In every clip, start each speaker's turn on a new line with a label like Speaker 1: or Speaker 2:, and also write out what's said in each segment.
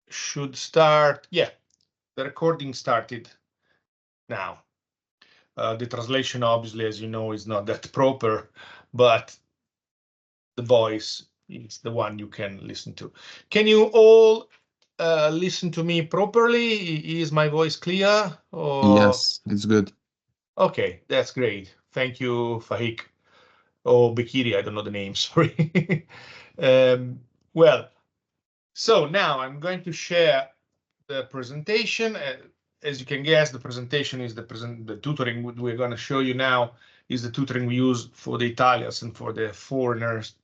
Speaker 1: should start. Yeah, the recording started now. The translation, obviously, as you know, is not that proper, but the voice is the one you can listen to. Can you all listen to me properly? Is my voice clear? Or...
Speaker 2: Yes, it's good.
Speaker 1: Okay, that's great. Thank you, Fahik. Or Bekiri, I don't know the name, sorry. Well, so now I'm going to share the presentation. As you can guess, the presentation is the tutoring we're going to show you now is the tutoring we use for the Italians and for the foreigners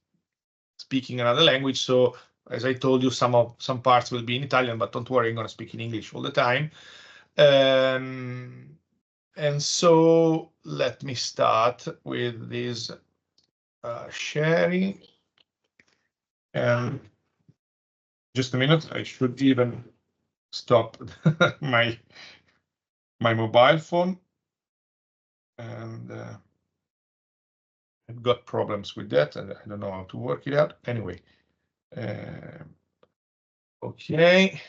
Speaker 1: speaking another language. So as I told you, some parts will be in Italian, but don't worry, I'm going to speak in English all the time. And so let me start with this sharing. And just a minute, I should even stop my mobile phone. And I've got problems with that, and I don't know how to work it out. Anyway, okay.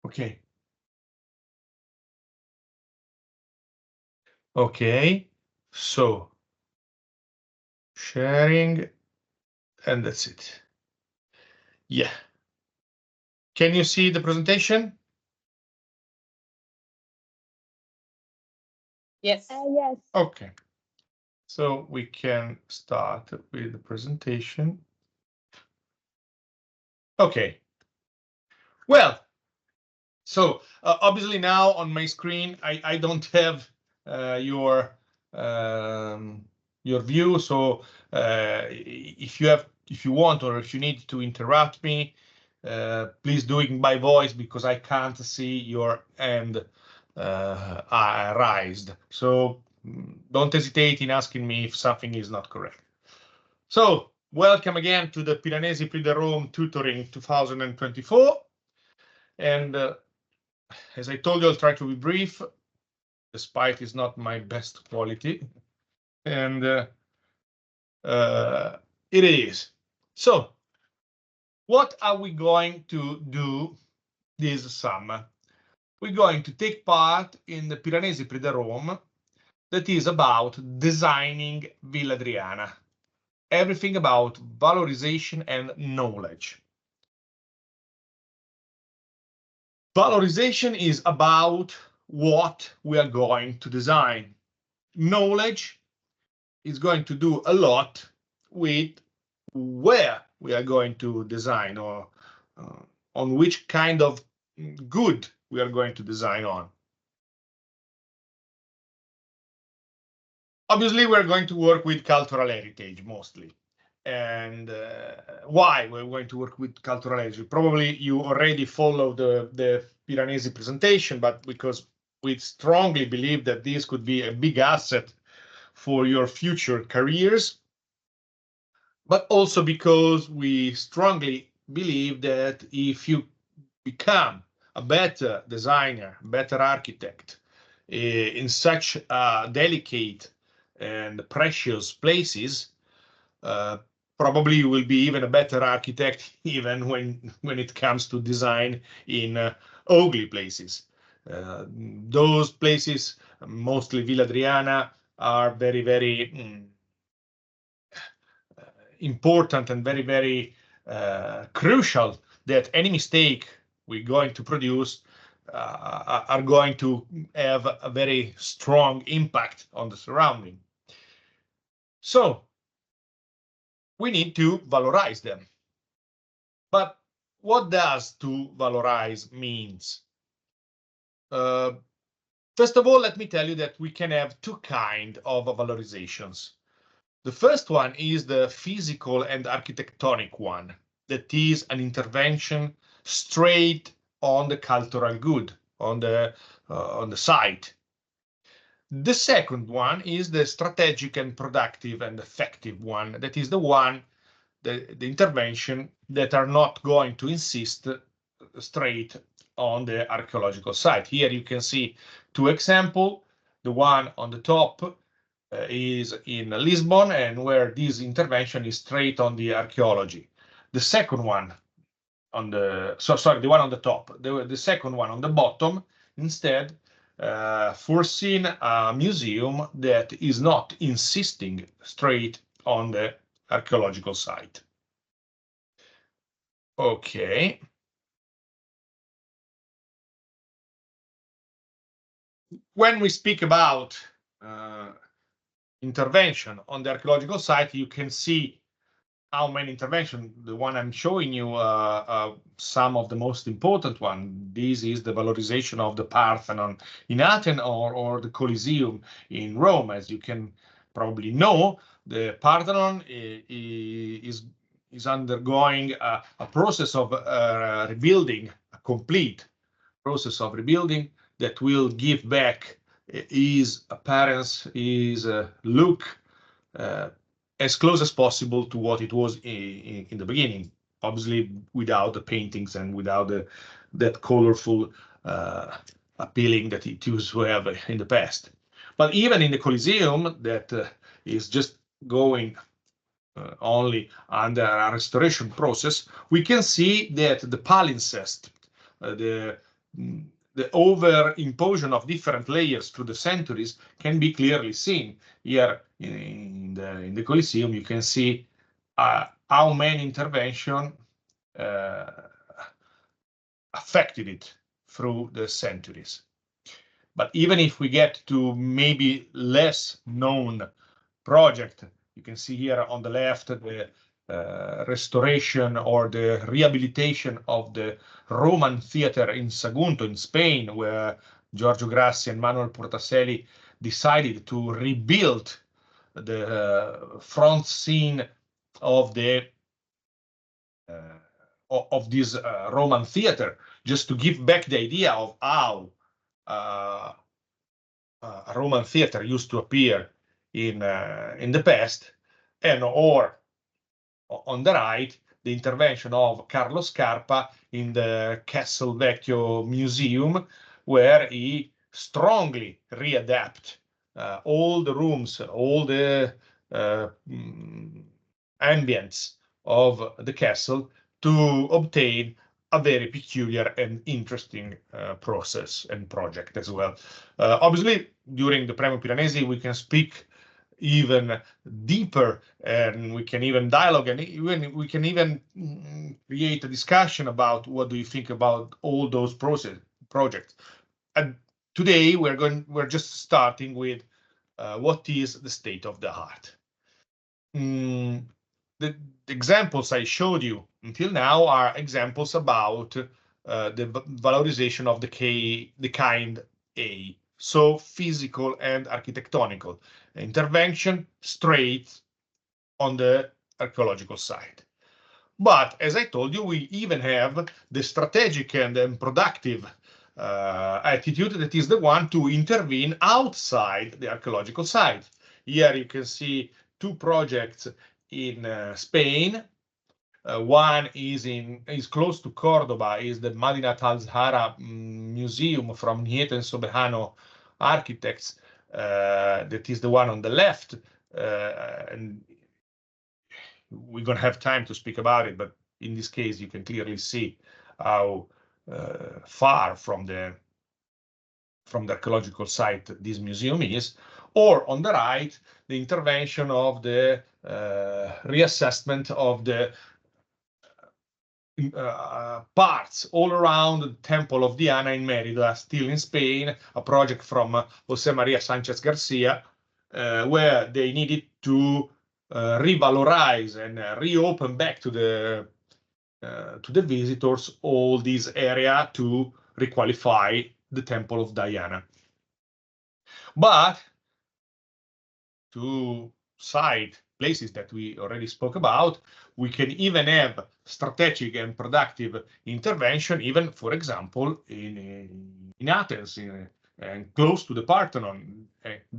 Speaker 1: Okay. Okay, so sharing, and that's it. Yeah. Can you see the presentation?
Speaker 3: Yes.
Speaker 4: Yes.
Speaker 1: Okay. So we can start with the presentation. Okay. Well, so obviously now on my screen, I don't have your view. So if you want, or if you need to interrupt me, please do it by voice, because I can't see your hand raised. So don't hesitate in asking me if something is not correct. So welcome again to the Piranesi Pre-Rome Tutoring 2024. And as I told you, I'll try to be brief, despite it's not my best quality. And it is. So what are we going to do this summer? We're going to take part in the Piranesi Pre-Rome that is about designing Villa Adriana. Everything about valorization and knowledge. Valorization is about what we are going to design. Knowledge is going to do a lot with where we are going to design, or on which kind of good we are going to design on. Obviously, we're going to work with cultural heritage mostly. And why we're going to work with cultural heritage? Probably you already followed the Piranesi presentation, but because we strongly believe that this could be a big asset for your future careers, but also because we strongly believe that if you become a better designer, better architect in such delicate and precious places, probably you will be even a better architect even when it comes to design in ugly places. Those places, mostly Villa Adriana, are very, very important and very, very crucial, that any mistake we're going to produce are going to have a very strong impact on the surrounding. So we need to valorize them. But what does to valorize means? First of all, let me tell you that we can have two kinds of valorizations. The first one is the physical and architectonic one. That is an intervention straight on the cultural good, on the site. The second one is the strategic and productive and effective one. That is the one, the intervention that are not going to insist straight on the archaeological site. Here you can see two examples. The one on the top is in Lisbon, and where this intervention is straight on the archaeology. The second one on the, the one on the top, the second one on the bottom, instead, foreseen a museum that is not insisting straight on the archaeological site. Okay. When we speak about intervention on the archaeological site, you can see how many interventions. The one I'm showing you, some of the most important one. This is the valorization of the Parthenon in Athens, or the Colosseum in Rome. As you can probably know, the Parthenon is undergoing a process of rebuilding, a complete process of rebuilding that will give back his appearance, his look, as close as possible to what it was in the beginning. Obviously, without the paintings and without that colorful appealing that it used to have in the past. But even in the Colosseum, that is just going only under a restoration process, we can see that the palimpsest, the over-imposition of different layers through the centuries can be clearly seen. Here in the Colosseum, you can see how many interventions affected it through the centuries. But even if we get to maybe less known project, you can see here on the left the restoration or the rehabilitation of the Roman theater in Sagunto in Spain, where Giorgio Grassi and Manuel Portacelli decided to rebuild the front scene of the of this Roman theater, just to give back the idea of how a Roman theater used to appear in the past. And or on the right, the intervention of Carlo Scarpa in the Castel Vecchio Museum, where he strongly readapt all the rooms, all the ambience of the castle to obtain a very peculiar and interesting process and project as well. Obviously, during the Premio Piranesi, we can speak even deeper, and we can even dialogue, and we can even create a discussion about what do you think about all those projects. And today we're just starting with what is the state of the art. The examples I showed you until now are examples about the valorization of the kind A, so physical and architectonical intervention straight on the archaeological side. But as I told you, we even have the strategic and productive attitude, that is the one to intervene outside the archaeological site. Here you can see two projects in Spain. One is close to Cordoba, is the Madinat al-Zahara Museum from Nieto and Sobejano architects. That is the one on the left, and we're going to have time to speak about it, but in this case you can clearly see how far from the archaeological site this museum is. Or on the right, the intervention of the reassessment of the parts all around the Temple of Diana in Merida, still in Spain, a project from José María Sánchez Garcia, where they needed to revalorize and reopen back to the visitors all this area to requalify the Temple of Diana. But to cite places that we already spoke about, we can even have strategic and productive intervention, even, for example, in Athens, and close to the Parthenon,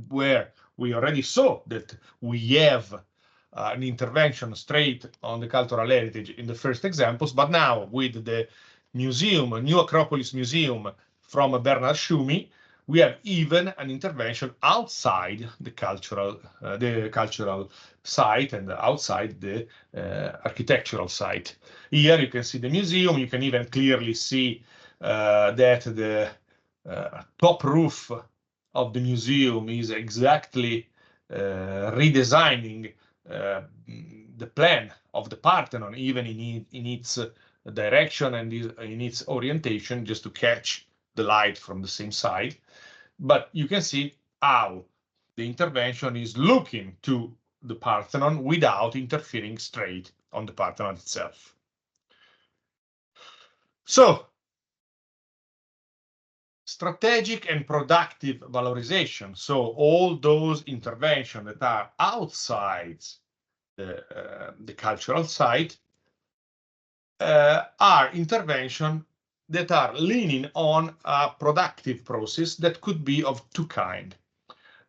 Speaker 1: where we already saw that we have an intervention straight on the cultural heritage in the first examples. But now with the museum, New Acropolis Museum from Bernard Schumi, we have even an intervention outside the cultural site and outside the architectural site. Here you can see the museum. You can even clearly see that the top roof of the museum is exactly redesigning the plan of the Parthenon, even in its direction and in its orientation, just to catch the light from the same side. But you can see how the intervention is looking to the Parthenon without interfering straight on the Parthenon itself. So, strategic and productive valorization. So all those interventions that are outside the cultural site are interventions that are leaning on a productive process that could be of two kinds.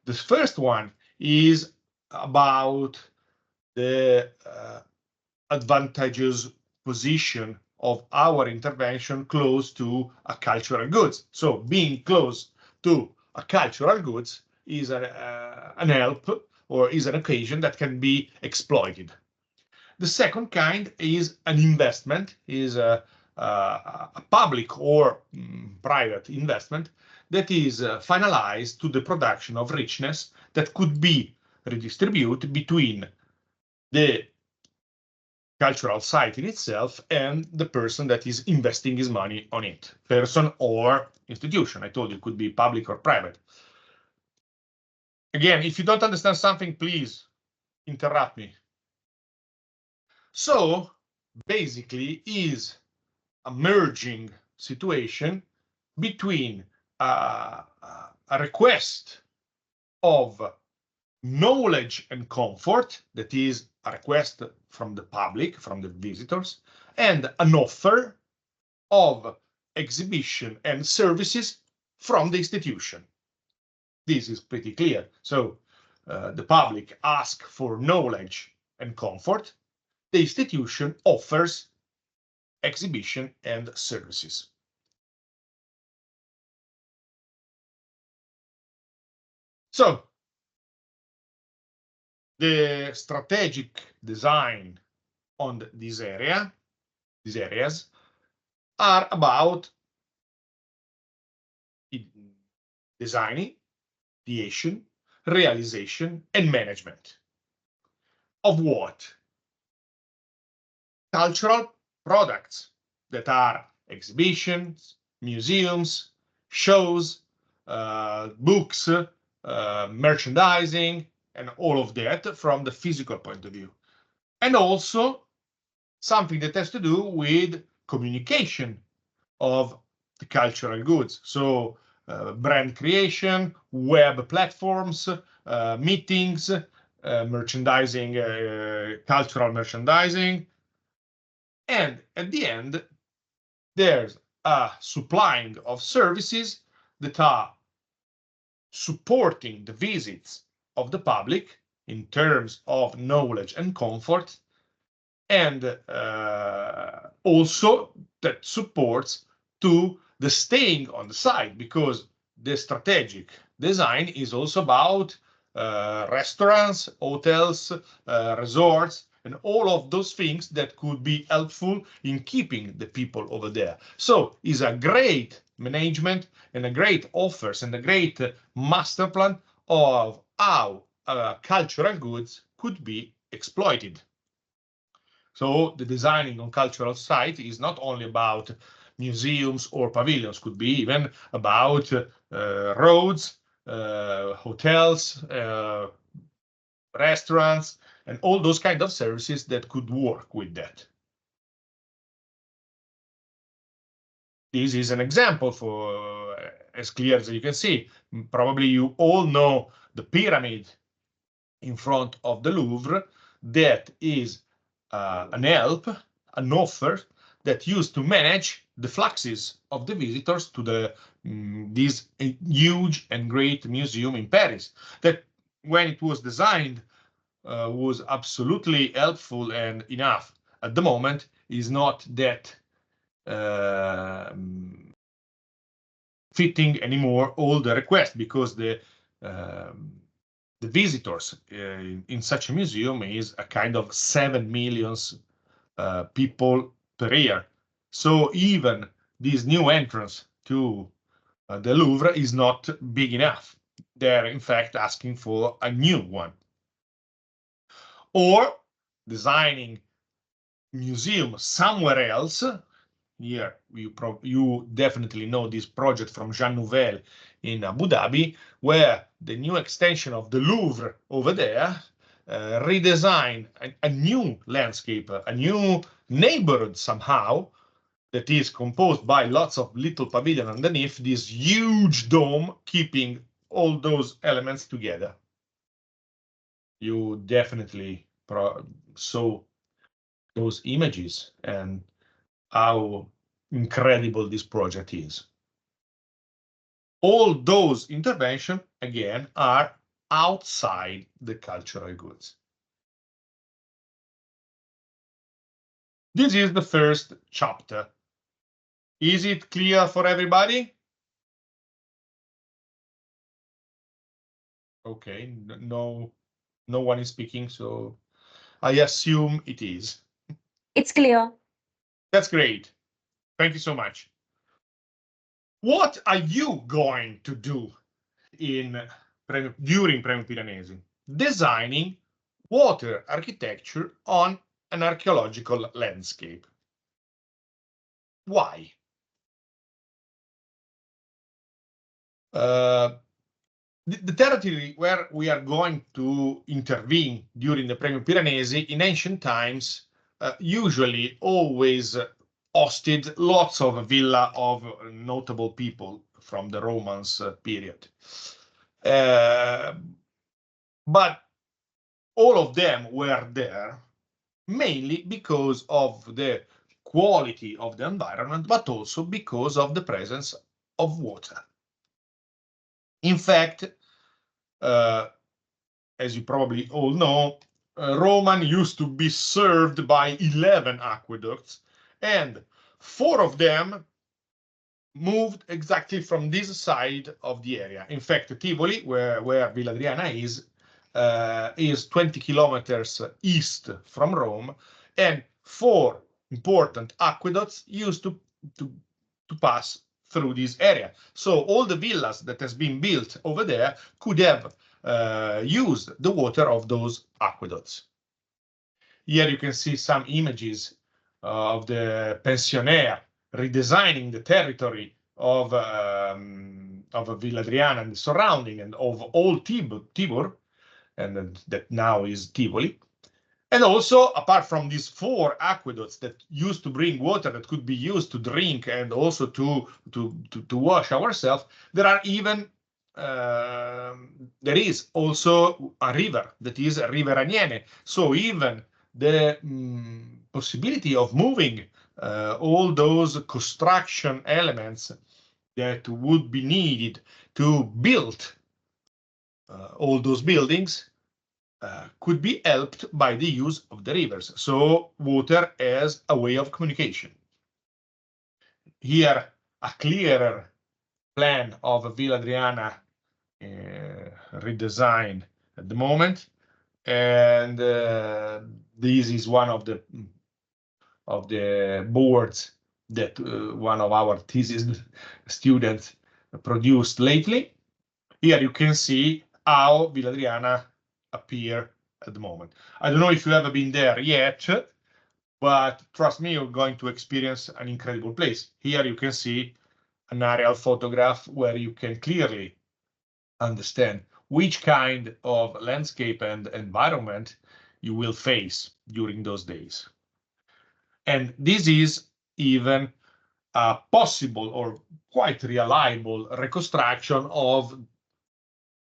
Speaker 1: The first one is about the advantageous position of our intervention close to a cultural goods. So being close to a cultural goods is an help or is an occasion that can be exploited. The second kind is an investment, is a public or private investment that is finalized to the production of richness that could be redistributed between the cultural site in itself and the person that is investing his money on it, person or institution. I told you it could be public or private. Again, if you don't understand something, please interrupt me. So basically is a merging situation between a request of knowledge and comfort, that is a request from the public, from the visitors, and an offer of exhibition and services from the institution. This is pretty clear. So the public asks for knowledge and comfort. The institution offers exhibition and services. So the strategic design on these areas are about designing, ideation, realization, and management of what? Cultural products that are exhibitions, museums, shows, books, merchandising, and all of that from the physical point of view. And also something that has to do with communication of the cultural goods. So brand creation, web platforms, meetings, merchandising, cultural merchandising. And at the end, there's a supplying of services that are supporting the visits of the public in terms of knowledge and comfort, and also that supports to the staying on the site, because the strategic design is also about restaurants, hotels, resorts, and all of those things that could be helpful in keeping the people over there. So it's a great management and a great offers and a great master plan of how cultural goods could be exploited. So the designing on cultural site is not only about museums or pavilions, could be even about roads, hotels, restaurants, and all those kind of services that could work with that. This is an example for as clear as you can see. Probably you all know the pyramid in front of the Louvre. That is an help, an offer that used to manage the fluxes of the visitors to this huge and great museum in Paris. That when it was designed was absolutely helpful and enough. At the moment, is not that fitting anymore all the requests, because the visitors in such a museum is a kind of 7 million people per year. So even this new entrance to the Louvre is not big enough. They're in fact asking for a new one. Or designing museum somewhere else. Here you definitely know this project from Jean Nouvel in Abu Dhabi, where the new extension of the Louvre over there redesign a new landscape, a new neighborhood somehow, that is composed by lots of little pavilion underneath this huge dome, keeping all those elements together. You definitely saw those images and how incredible this project is. All those interventions, again, are outside the cultural goods. This is the first chapter. Is it clear for everybody? Okay, no one is speaking, so I assume it is.
Speaker 2: It's clear.
Speaker 1: That's great. Thank you so much. What are you going to do during Premio Piranesi? Designing water architecture on an archaeological landscape. Why? The territory where we are going to intervene during the Premio Piranesi in ancient times usually always hosted lots of villa of notable people from the Romans period. But all of them were there mainly because of the quality of the environment, but also because of the presence of water. In fact, as you probably all know, Roman used to be served by 11 aqueducts, and 4 of them moved exactly from this side of the area. In fact, Tivoli, where Villa Adriana is 20 kilometers east from Rome, and 4 important aqueducts used to pass through this area. So all the villas that has been built over there could have used the water of those aqueducts. Here you can see some images of the pensionnaire redesigning the territory of Villa Adriana and the surrounding, and of all Tibur, and that now is Tivoli. And also, apart from these 4 aqueducts that used to bring water that could be used to drink and also to wash ourselves, there is also a river, that is River Aniene. So even the possibility of moving all those construction elements that would be needed to build all those buildings could be helped by the use of the rivers. So water as a way of communication. Here, a clearer plan of Villa Adriana redesign at the moment, and this is one of the boards that one of our thesis students produced lately. Here you can see how Villa Adriana appear at the moment. I don't know if you have been there yet, but trust me, you're going to experience an incredible place. Here you can see an aerial photograph where you can clearly understand which kind of landscape and environment you will face during those days. And this is even a possible or quite reliable reconstruction of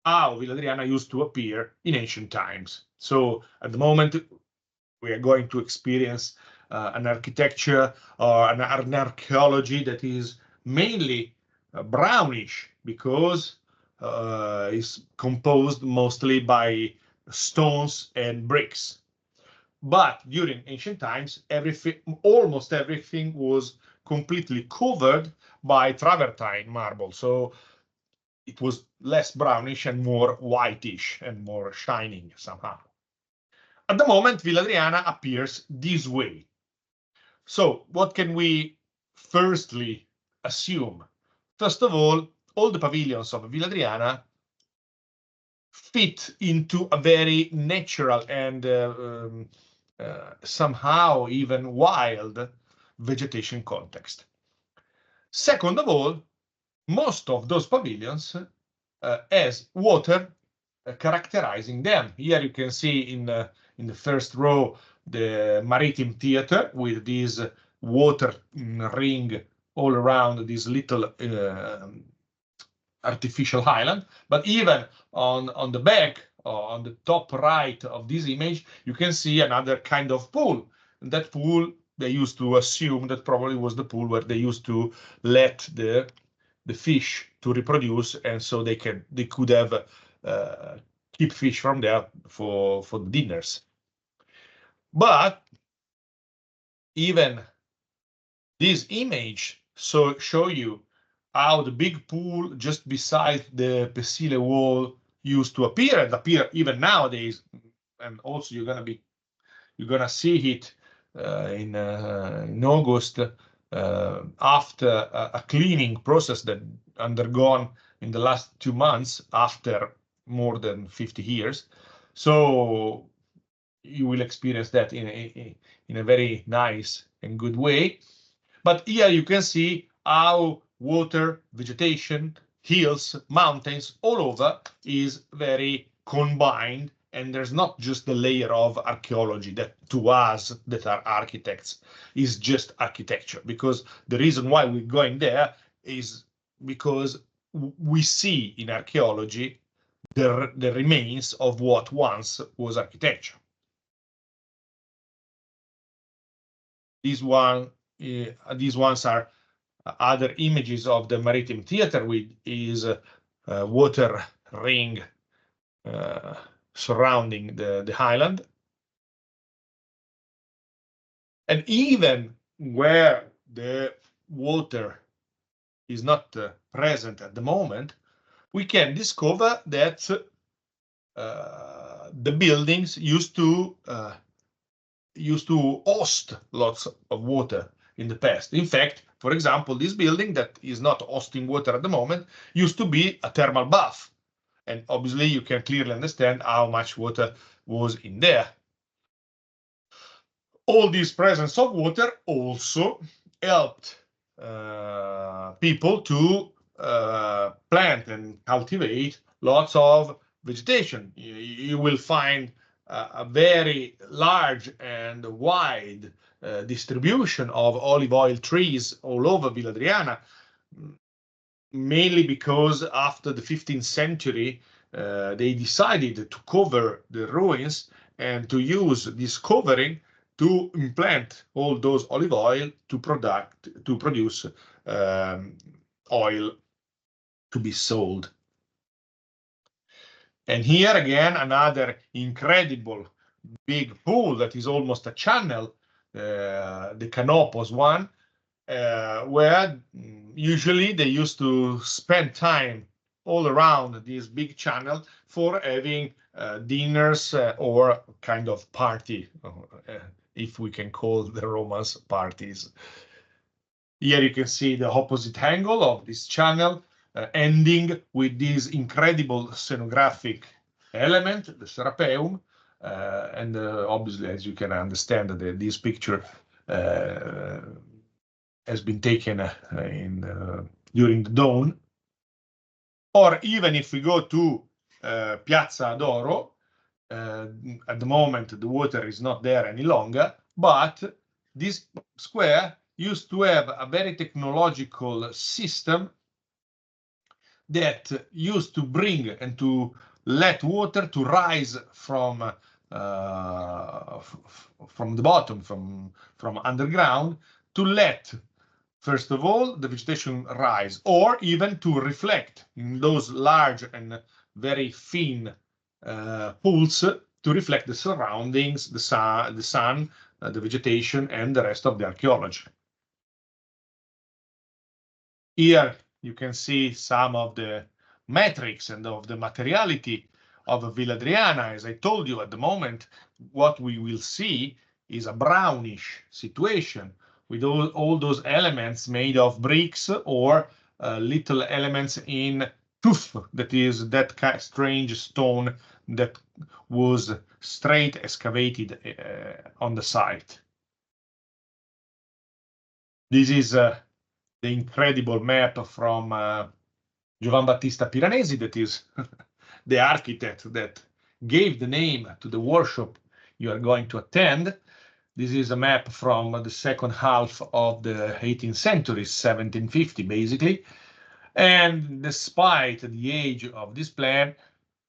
Speaker 1: how Villa Adriana used to appear in ancient times. So at the moment, we are going to experience an architecture or an archaeology that is mainly brownish, because it's composed mostly by stones and bricks. But during ancient times, almost everything was completely covered by travertine marble. So it was less brownish and more whitish and more shining somehow. At the moment, Villa Adriana appears this way. So what can we firstly assume? First of all the pavilions of Villa Adriana fit into a very natural and somehow even wild vegetation context. Second of all, most of those pavilions has water characterizing them. Here you can see in the first row the Maritime Theatre with this water ring all around this little artificial island. But even on the back, on the top right of this image, you can see another kind of pool. And that pool, they used to assume that probably was the pool where they used to let the fish to reproduce, and so they could have keep fish from there for the dinners. But even this image show you how the big pool just beside the Pesile wall used to appear and appear even nowadays. And also you're gonna see it in August after a cleaning process that undergone in the last 2 months after more than 50 years. So you will experience that in a very nice and good way. But here you can see how water, vegetation, hills, mountains all over is very combined, and there's not just the layer of archaeology that to us that are architects is just architecture, because the reason why we're going there is because we see in archaeology the remains of what once was architecture. These ones are other images of the Maritime Theatre with is water ring surrounding the island. And even where the water is not present at the moment, we can discover that the buildings used to host lots of water in the past. In fact, for example, this building that is not hosting water at the moment used to be a thermal bath. And obviously you can clearly understand how much water was in there. All this presence of water also helped people to plant and cultivate lots of vegetation. You will find a very large and wide distribution of olive oil trees all over Villa Adriana, mainly because after the 15th century, they decided to cover the ruins and to use this covering to implant all those olive oil to produce oil to be sold. And here again, another incredible big pool that is almost a channel, the Canopos one, where usually they used to spend time all around this big channel for having dinners or kind of party, if we can call the Romans parties. Here you can see the opposite angle of this channel, ending with this incredible scenographic element, the Serapeum, and obviously, as you can understand, this picture has been taken during the dawn. Or even if we go to Piazza d'Oro, at the moment the water is not there any longer, but this square used to have a very technological system that used to bring and to let water to rise from the bottom, from underground, to let, first of all, the vegetation rise, or even to reflect in those large and very thin pools to reflect the surroundings, the sun, the vegetation, and the rest of the archaeology. Here you can see some of the metrics and of the materiality of Villa Adriana. As I told you, at the moment, what we will see is a brownish situation with all those elements made of bricks or little elements in tuff, that is that strange stone that was straight excavated on the site. This is the incredible map from Giovan Battista Piranesi, that is the architect that gave the name to the workshop you are going to attend. This is a map from the second half of the 18th century, 1750 basically. And despite the age of this plan,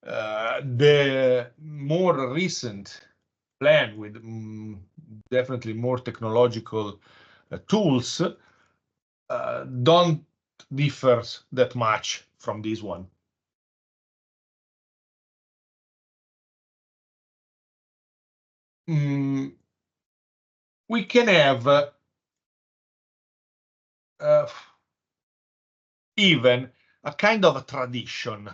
Speaker 1: the more recent plan with definitely more technological tools don't differ that much from this one. We can have even a kind of a tradition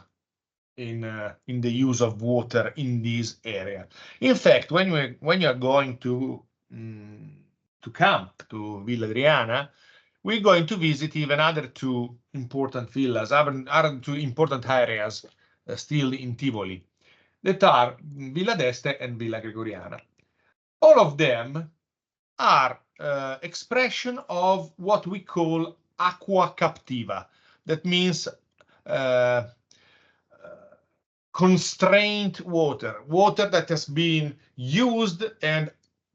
Speaker 1: in the use of water in this area. In fact, when you are going to camp to Villa Adriana, we're going to visit even other two important villas, other two important areas still in Tivoli, that are Villa d'Este and Villa Gregoriana. All of them are expression of what we call aqua captiva. That means constrained water that has been used and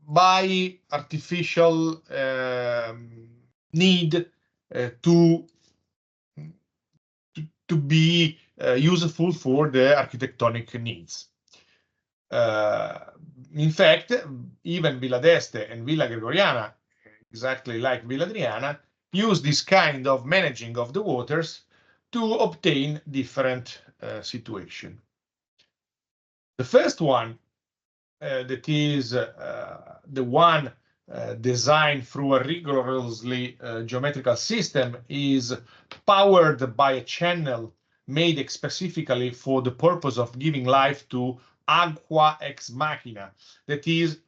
Speaker 1: by artificial need to be useful for the architectonic needs. In fact, even Villa d'Este and Villa Gregoriana, exactly like Villa Adriana, use this kind of managing of the waters to obtain different situation. The first one, that is the one designed through a rigorously geometrical system, is powered by a channel made specifically for the purpose of giving life to aqua ex machina. That is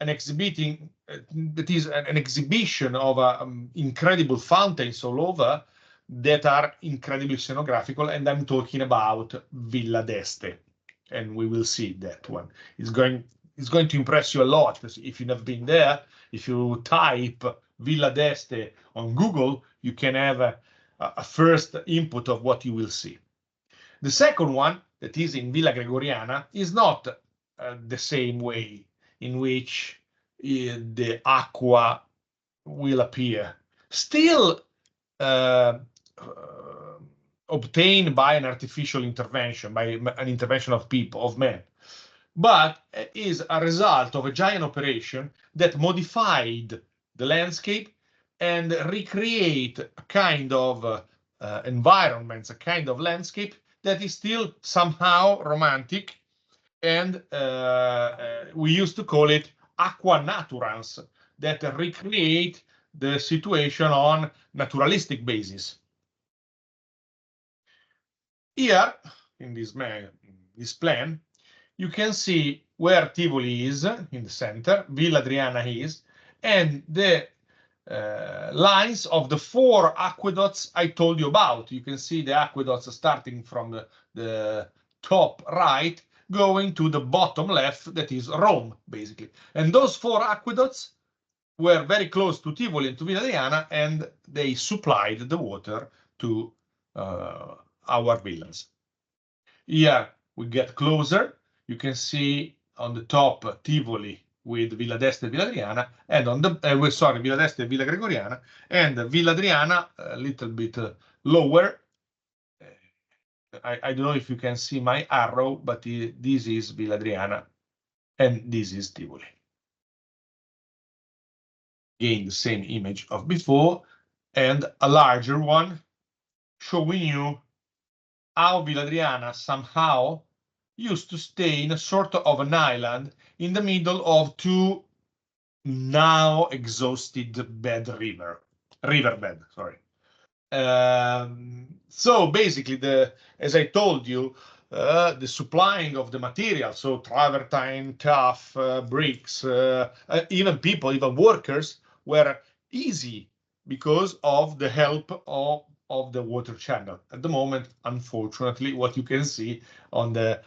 Speaker 1: an exhibition of incredible fountains all over that are incredibly scenographical, and I'm talking about Villa d'Este, and we will see that one. It's going to impress you a lot, because if you've never been there, if you type Villa d'Este on Google, you can have a first input of what you will see. The second one, that is in Villa Gregoriana, is not the same way in which the aqua will appear. Still obtained by an artificial intervention, by an intervention of people, of men, but is a result of a giant operation that modified the landscape and recreate a kind of environments, a kind of landscape that is still somehow romantic, and we used to call it aqua naturans, that recreate the situation on naturalistic basis. Here, in this plan, you can see where Tivoli is in the center, Villa Adriana is, and the lines of the 4 aqueducts I told you about. You can see the aqueducts starting from the top right, going to the bottom left, that is Rome, basically. And those 4 aqueducts were very close to Tivoli and to Villa Adriana, and they supplied the water to our villas. Here we get closer. You can see on the top Tivoli with Villa d'Este and Villa Adriana, and on the Villa d'Este and Villa Gregoriana, and Villa Adriana a little bit lower. I don't know if you can see my arrow, but this is Villa Adriana and this is Tivoli. Again, the same image of before, and a larger one showing you how Villa Adriana somehow used to stay in a sort of an island in the middle of 2 now exhausted riverbed. Sorry. So basically, as I told you, the supplying of the material, so travertine, tuff, bricks, even people, even workers, were easy because of the help of the water channel. At the moment, unfortunately, what you can see on the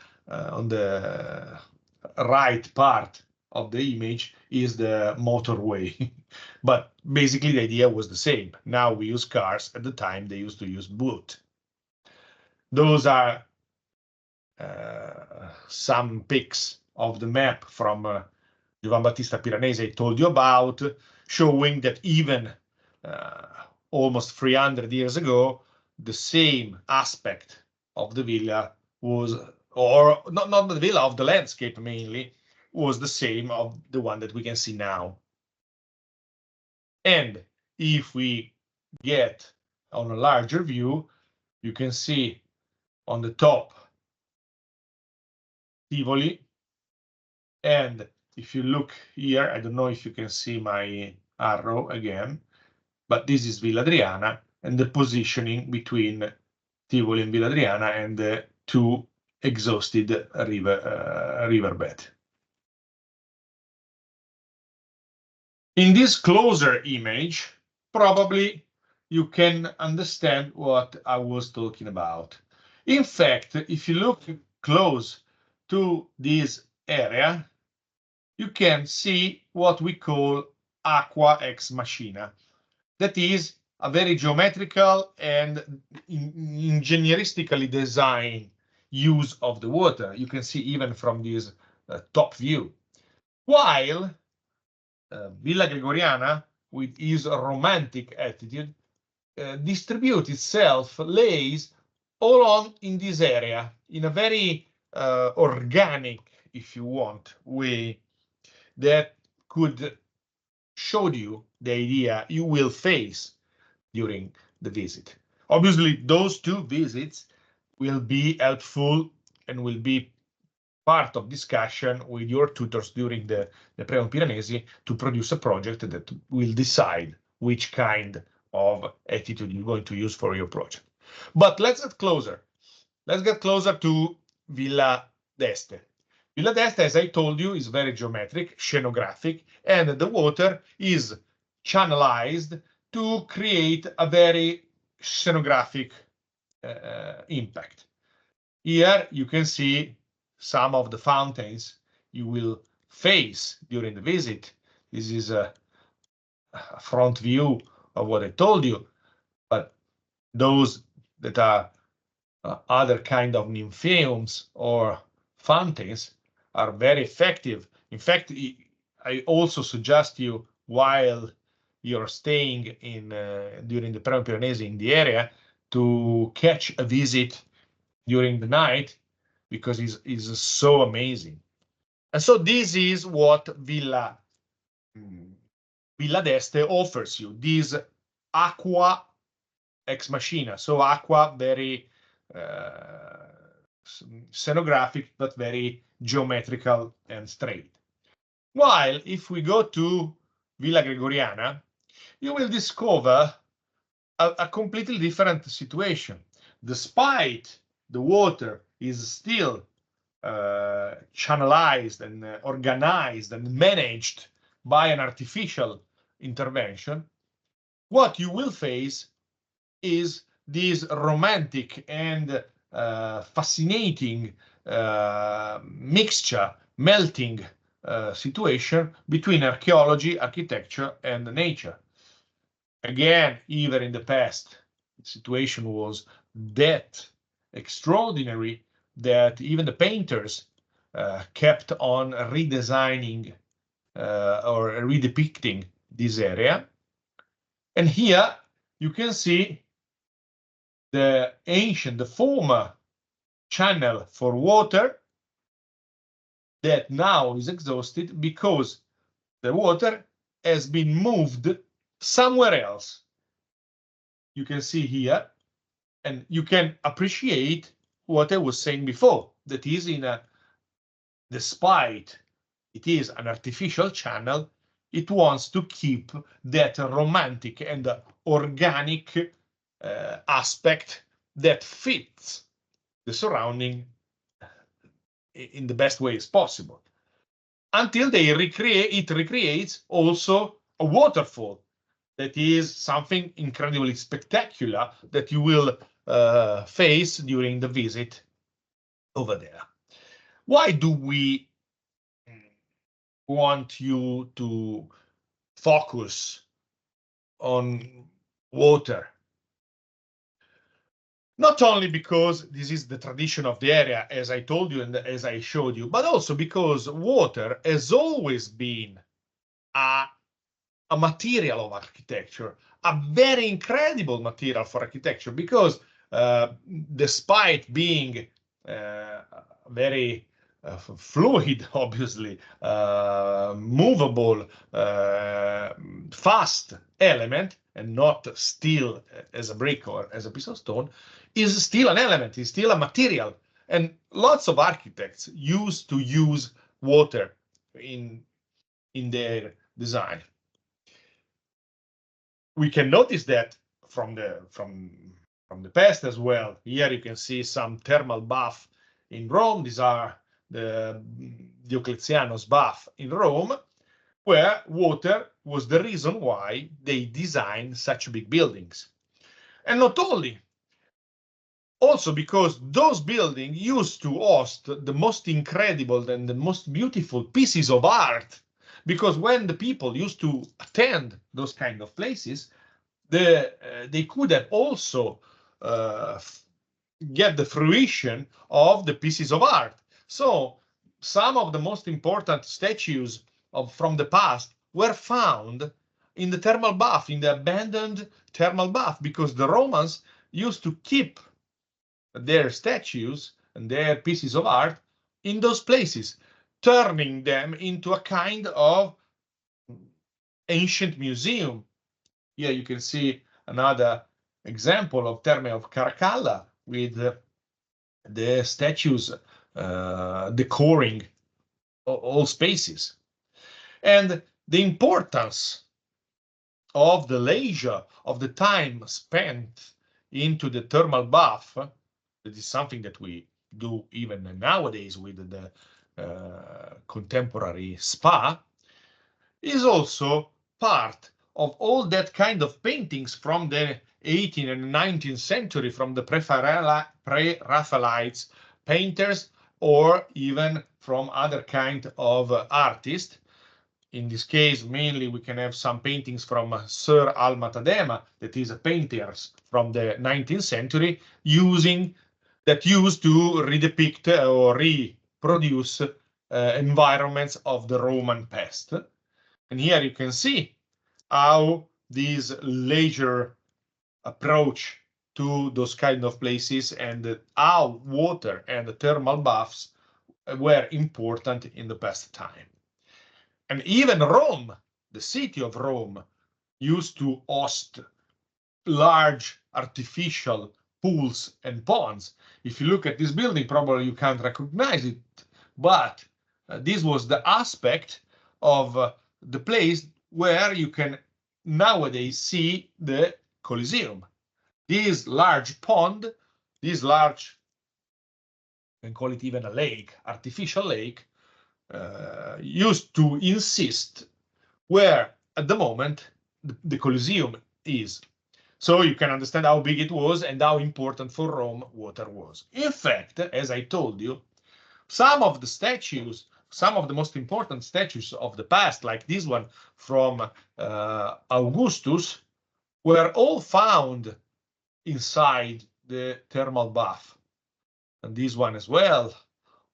Speaker 1: right part of the image is the motorway. But basically the idea was the same. Now we use cars. At the time they used to use boat. Those are some pics of the map from Giovan Battista Piranesi I told you about, showing that even almost 300 years ago, the same aspect of the villa was, or not the villa, of the landscape mainly, was the same of the one that we can see now. And if we get on a larger view, you can see on the top Tivoli. And if you look here, I don't know if you can see my arrow again, but this is Villa Adriana and the positioning between Tivoli and Villa Adriana and the two exhausted riverbed. In this closer image, probably you can understand what I was talking about. In fact, if you look close to this area, you can see what we call aqua ex machina. That is a very geometrical and engineeristically designed use of the water. You can see even from this top view. While Villa Gregoriana, with its romantic attitude, distributes itself, lays all on in this area in a very organic, if you want, way that could show you the idea you will face during the visit. Obviously, those two visits will be helpful and will be part of discussion with your tutors during the Premium Piranesi to produce a project that will decide which kind of attitude you're going to use for your project. But let's get closer. Let's get closer to Villa d'Este. Villa d'Este, as I told you, is very geometric, scenographic, and the water is channelized to create a very scenographic impact. Here you can see some of the fountains you will face during the visit. This is a front view of what I told you, but those that are other kind of nymphaeums or fountains are very effective. In fact, I also suggest you, while you're staying in during the Premium Piranesi in the area, to catch a visit during the night, because it's so amazing. And so this is what Villa d'Este offers you, this aqua ex machina. So aqua, very scenographic, but very geometrical and straight. While if we go to Villa Gregoriana, you will discover a completely different situation. Despite the water is still channelized and organized and managed by an artificial intervention, what you will face is this romantic and fascinating mixture, melting situation between archaeology, architecture, and nature. Again, even in the past, the situation was that extraordinary that even the painters kept on redesigning or redepicting this area. And here you can see the former channel for water that now is exhausted because the water has been moved somewhere else. You can see here, and you can appreciate what I was saying before, that is despite it is an artificial channel, it wants to keep that romantic and organic aspect that fits the surrounding in the best way as possible, until it recreates also a waterfall that is something incredibly spectacular that you will face during the visit over there. Why do we want you to focus on water? Not only because this is the tradition of the area, as I told you and as I showed you, but also because water has always been a material of architecture, a very incredible material for architecture, because despite being very fluid, obviously, movable, fast element, and not still as a brick or as a piece of stone, is still an element, is still a material. And lots of architects used to use water in their design. We can notice that from the past as well. Here you can see some thermal bath in Rome. These are the Diocletiano's bath in Rome, where water was the reason why they designed such big buildings. And not only, also because those buildings used to host the most incredible and the most beautiful pieces of art. Because when the people used to attend those kind of places, they could have also get the fruition of the pieces of art. So some of the most important statues from the past were found in the thermal bath, in the abandoned thermal bath, because the Romans used to keep their statues and their pieces of art in those places, turning them into a kind of ancient museum. Here you can see another example of Terme of Caracalla with the statues decoring all spaces. And the importance of the leisure, of the time spent into the thermal bath, that is something that we do even nowadays with the contemporary spa, is also part of all that kind of paintings from the 18th and 19th century, from the pre-Raphaelites painters, or even from other kind of artists. In this case, mainly we can have some paintings from Sir Alma Tadema, that is a painter from the 19th century, that used to redepict or reproduce environments of the Roman past. And here you can see how this leisure approach to those kind of places and how water and thermal baths were important in the past time. And even Rome, the city of Rome, used to host large artificial pools and ponds. If you look at this building, probably you can't recognize it, but this was the aspect of the place where you can nowadays see the Colosseum. This large pond, this large, you can call it even a lake, artificial lake, used to insist where at the moment the Colosseum is. So you can understand how big it was and how important for Rome water was. In fact, as I told you, some of the statues, some of the most important statues of the past, like this one from Augustus, were all found inside the thermal bath. And this one as well,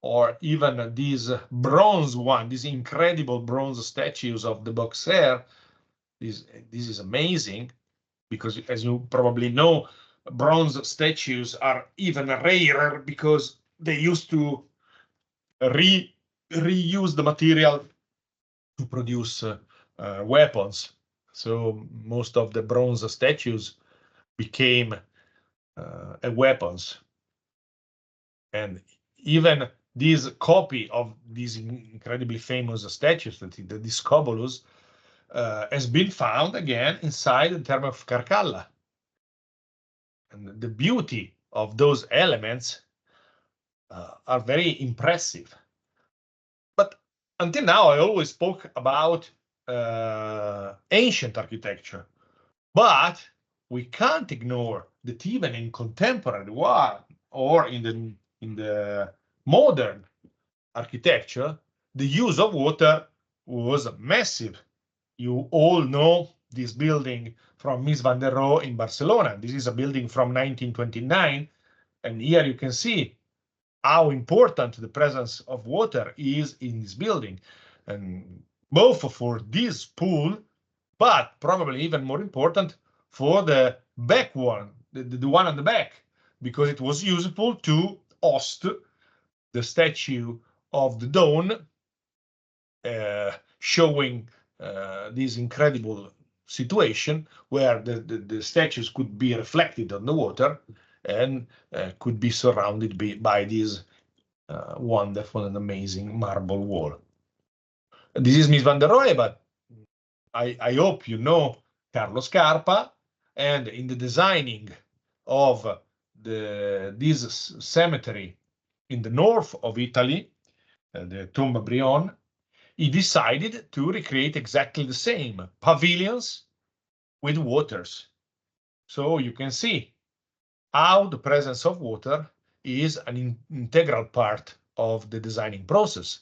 Speaker 1: or even this bronze one, these incredible bronze statues of the Boxer. This is amazing, because as you probably know, bronze statues are even rarer because they used to reuse the material to produce weapons. So most of the bronze statues became weapons. And even this copy of these incredibly famous statues, the Discobolus, has been found again inside the Terme of Caracalla. and the beauty of those elements are very impressive. But until now, I always spoke about ancient architecture, but we can't ignore that even in contemporary one or in the modern architecture, the use of water was massive. You all know this building from Mies van der Rohe in Barcelona. This is a building from 1929, and here you can see how important the presence of water is in this building, and both for this pool, but probably even more important for the back one, the one on the back, because it was useful to host the statue of the dawn, showing this incredible situation where the statues could be reflected on the water and could be surrounded by this wonderful and amazing marble wall. This is Mies van der Rohe, but I hope you know Carlo Scarpa, and in the designing of this cemetery in the north of Italy, the Tomba Brion, he decided to recreate exactly the same pavilions with waters. So you can see how the presence of water is an integral part of the designing process.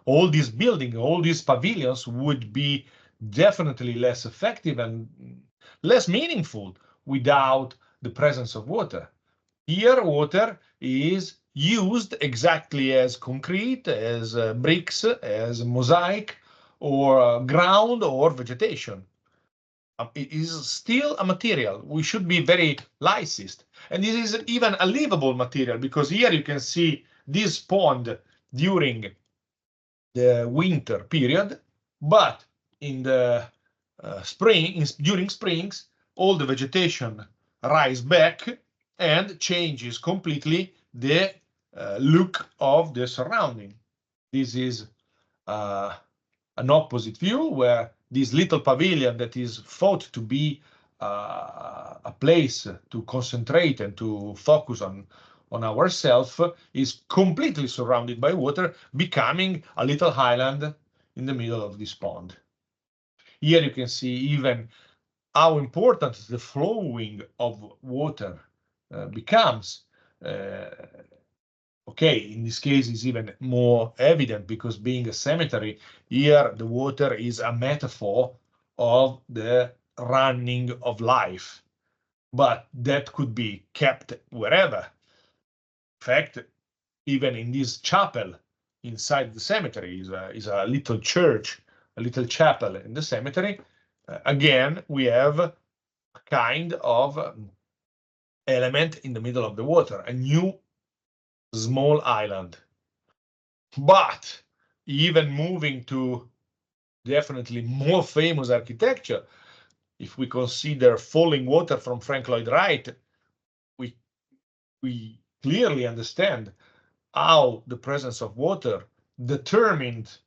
Speaker 1: All these buildings, all these pavilions would be definitely less effective and less meaningful without the presence of water. Here, water is used exactly as concrete, as bricks, as mosaic, or ground or vegetation. It is still a material. We should be very licensed. And this is even a livable material, because here you can see this pond during the winter period, but in the during springs, all the vegetation rise back and changes completely the look of the surrounding. This is an opposite view, where this little pavilion that is thought to be a place to concentrate and to focus on ourselves is completely surrounded by water, becoming a little island in the middle of this pond. Here you can see even how important the flowing of water becomes. Okay, in this case is even more evident, because being a cemetery, here the water is a metaphor of the running of life, but that could be kept wherever. In fact, even in this chapel inside the cemetery is a little church, a little chapel in the cemetery. Again, we have a kind of element in the middle of the water, a new small island. But even moving to definitely more famous architecture, if we consider Falling Water from Frank Lloyd Wright, we clearly understand how the presence of water determined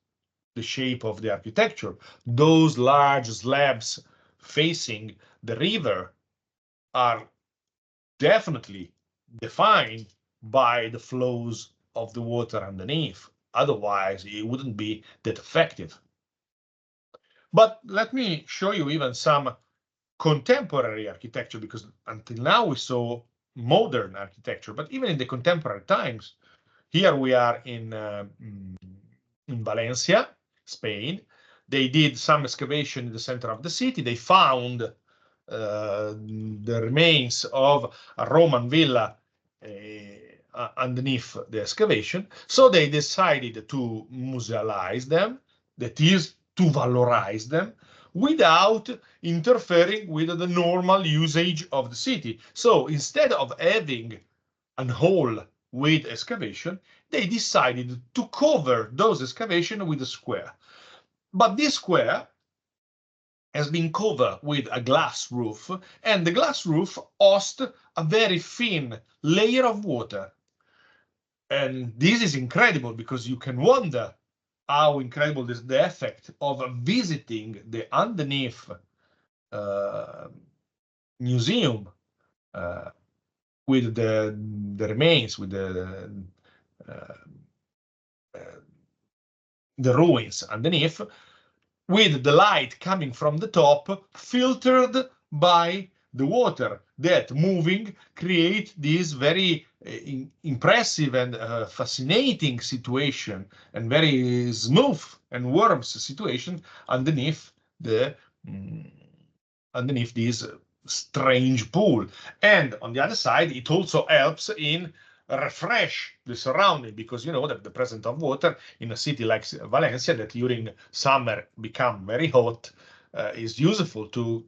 Speaker 1: the shape of the architecture. Those large slabs facing the river are definitely defined by the flows of the water underneath. Otherwise, it wouldn't be that effective. But let me show you even some contemporary architecture, because until now we saw modern architecture, but even in the contemporary times, here we are in Valencia, Spain. They did some excavation in the center of the city. They found the remains of a Roman villa underneath the excavation. So they decided to musealize them, that is, to valorize them, without interfering with the normal usage of the city. So instead of having a hole with excavation, they decided to cover those excavations with a square. But this square has been covered with a glass roof, and the glass roof hosts a very thin layer of water. And this is incredible, because you can wonder how incredible is the effect of visiting the underneath museum with the remains, with the ruins underneath, with the light coming from the top, filtered by the water that moving create this very impressive and fascinating situation, and very smooth and warm situation underneath the underneath this strange pool. And on the other side, it also helps in refresh the surrounding, because you know that the presence of water in a city like Valencia, that during summer become very hot, is useful to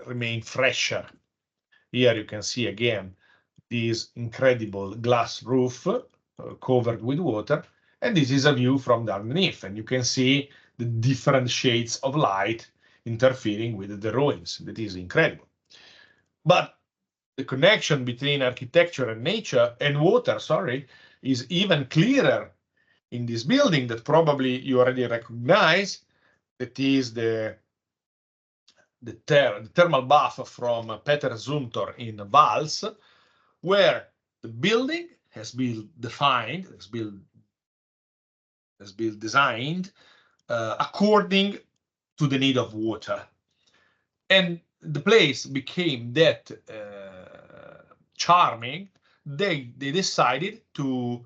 Speaker 1: remain fresher. Here you can see again this incredible glass roof covered with water, and this is a view from the underneath, and you can see the different shades of light interfering with the ruins. That is incredible. But the connection between architecture and nature and water, sorry, is even clearer in this building that probably you already recognize. That is the thermal bath from Peter Zumthor in Vals, where the building has been defined, has been designed according to the need of water. And the place became that charming, they decided to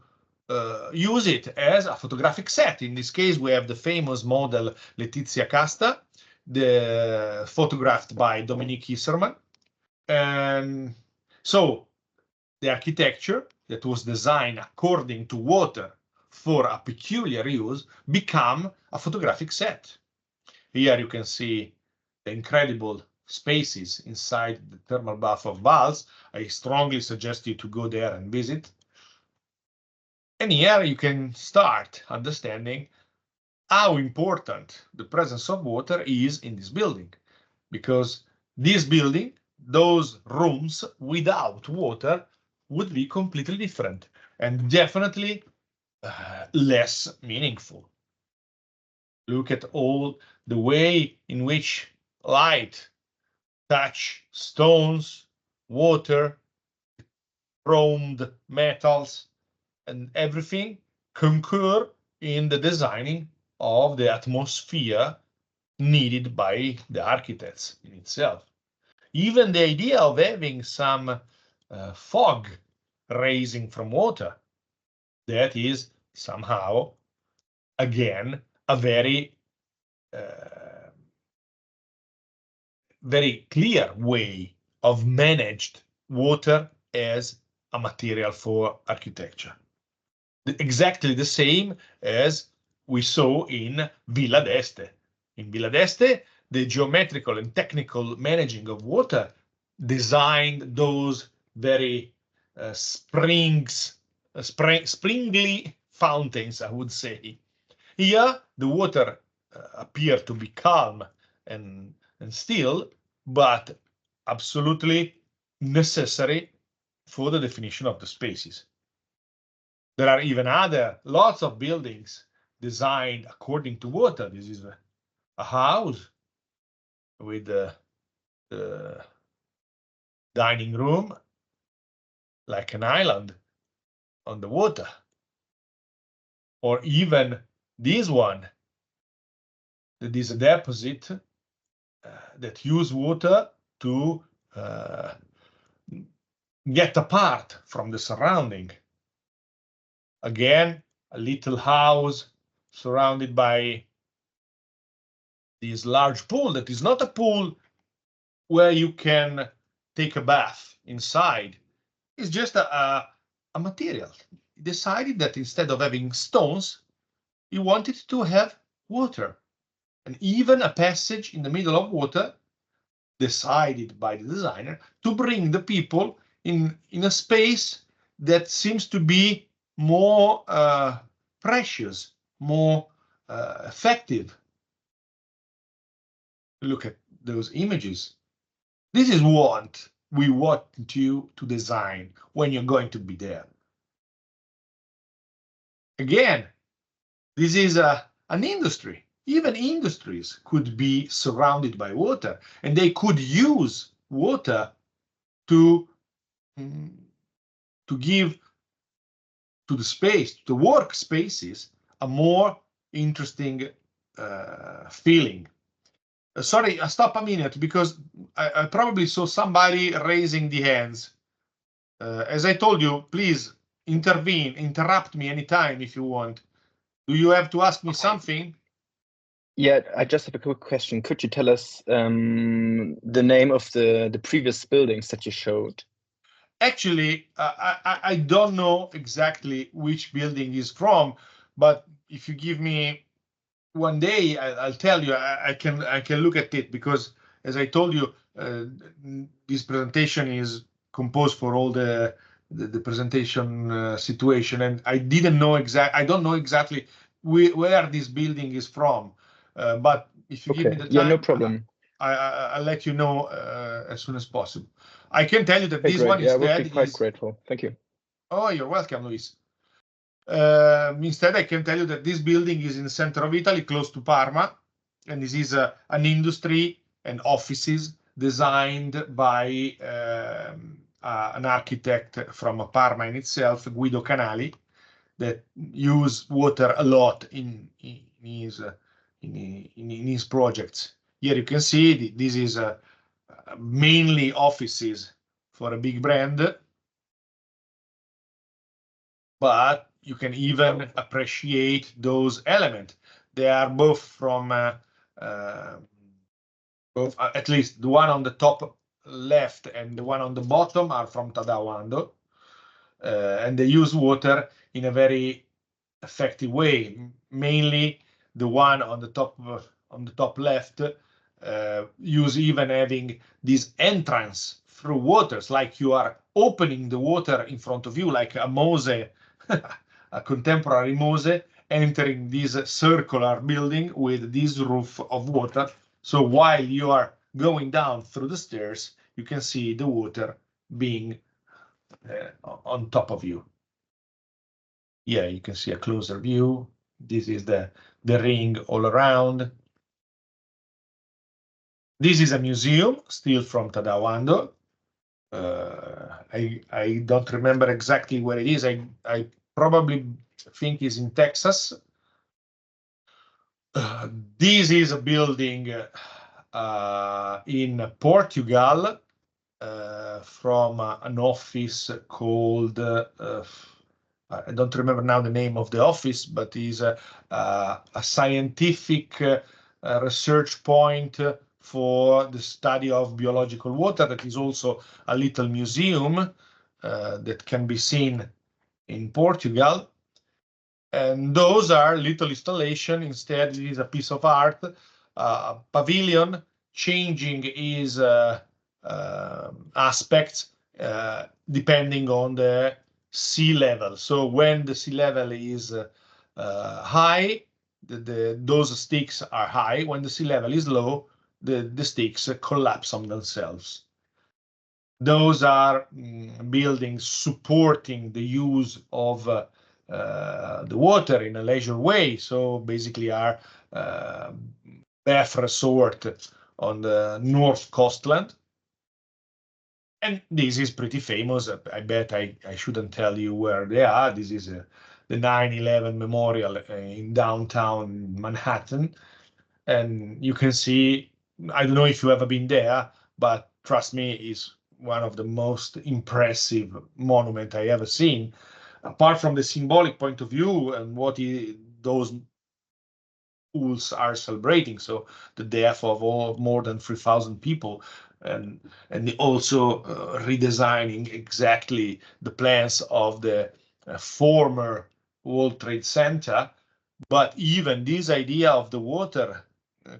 Speaker 1: use it as a photographic set. In this case, we have the famous model Letizia Casta, photographed by Dominique Isserman. And so the architecture that was designed according to water for a peculiar use became a photographic set. Here you can see the incredible spaces inside the thermal bath of Vals. I strongly suggest you to go there and visit. And here you can start understanding how important the presence of water is in this building, because this building, those rooms without water would be completely different and definitely less meaningful. Look at all the way in which light touch stones, water, chromed metals, and everything concur in the designing of the atmosphere needed by the architects in itself. Even the idea of having some fog rising from water, that is somehow, again, a very very clear way of managed water as a material for architecture. Exactly the same as we saw in Villa d'Este. In Villa d'Este, the geometrical and technical managing of water designed those very springly fountains, I would say. Here, the water appeared to be calm and still, but absolutely necessary for the definition of the spaces. There are even lots of buildings designed according to water. This is a house with the dining room like an island on the water. Or even this one, that is a deposit that use water to get apart from the surrounding. Again, a little house surrounded by this large pool that is not a pool where you can take a bath inside. It's just a material. He decided that instead of having stones, he wanted to have water. And even a passage in the middle of water, decided by the designer to bring the people in a space that seems to be more precious, more effective. Look at those images. This is what we want you to design when you're going to be there. Again, this is an industry. Even industries could be surrounded by water, and they could use water to to give to the space, to the workspaces, a more interesting feeling. Sorry, stop a minute, because I probably saw somebody raising the hands. As I told you, please intervene, interrupt me anytime if you want. Do you have to ask me something?
Speaker 2: Yeah, I just have a quick question. Could you tell us the name of the previous buildings that you showed?
Speaker 1: Actually, I don't know exactly which building is from, but if you give me one day, I'll tell you. I can look at it, because, as I told you, this presentation is composed for all the presentation situation, and I don't know exactly where this building is from. But if you give me the time,
Speaker 2: yeah, no problem.
Speaker 1: I'll let you know as soon as possible. I can tell you that this
Speaker 2: great.
Speaker 1: one
Speaker 2: Yeah, I would
Speaker 1: instead
Speaker 2: be quite
Speaker 1: is.
Speaker 2: grateful. Thank you.
Speaker 1: Oh, you're welcome, Luis. Instead, I can tell you that this building is in the center of Italy, close to Parma, and this is an industry and offices designed by an architect from Parma in itself, Guido Canali, that use water a lot in his projects. Here you can see this is mainly offices for a big brand, but you can even appreciate those elements. They are both from both, at least the one on the top left and the one on the bottom are from Tadawando, and they use water in a very effective way. Mainly the one on the top left use even having this entrance through waters, like you are opening the water in front of you, like a Mose, a contemporary Mose, entering this circular building with this roof of water. So while you are going down through the stairs, you can see the water being on top of you. Yeah, you can see a closer view. This is the ring all around. This is a museum, still from Tadawando. I don't remember exactly where it is. I probably think it's in Texas. This is a building in Portugal from an office called, I don't remember now the name of the office, but is a scientific research point for the study of biological water. That is also a little museum that can be seen in Portugal. And those are little installation. Instead, it is a piece of art, a pavilion changing its aspects depending on the sea level. So when the sea level is high, those sticks are high. When the sea level is low, the sticks collapse on themselves. Those are buildings supporting the use of the water in a leisure way. So basically are bath resort on the North Coastland. And this is pretty famous. I bet I shouldn't tell you where they are. This is the 9/11 memorial in downtown Manhattan. And you can see, I don't know if you've ever been there, but trust me, it's one of the most impressive monument I ever seen. Apart from the symbolic point of view and what those schools are celebrating, so the death of more than 3,000 people, and also redesigning exactly the plans of the former World Trade Center. But even this idea of the water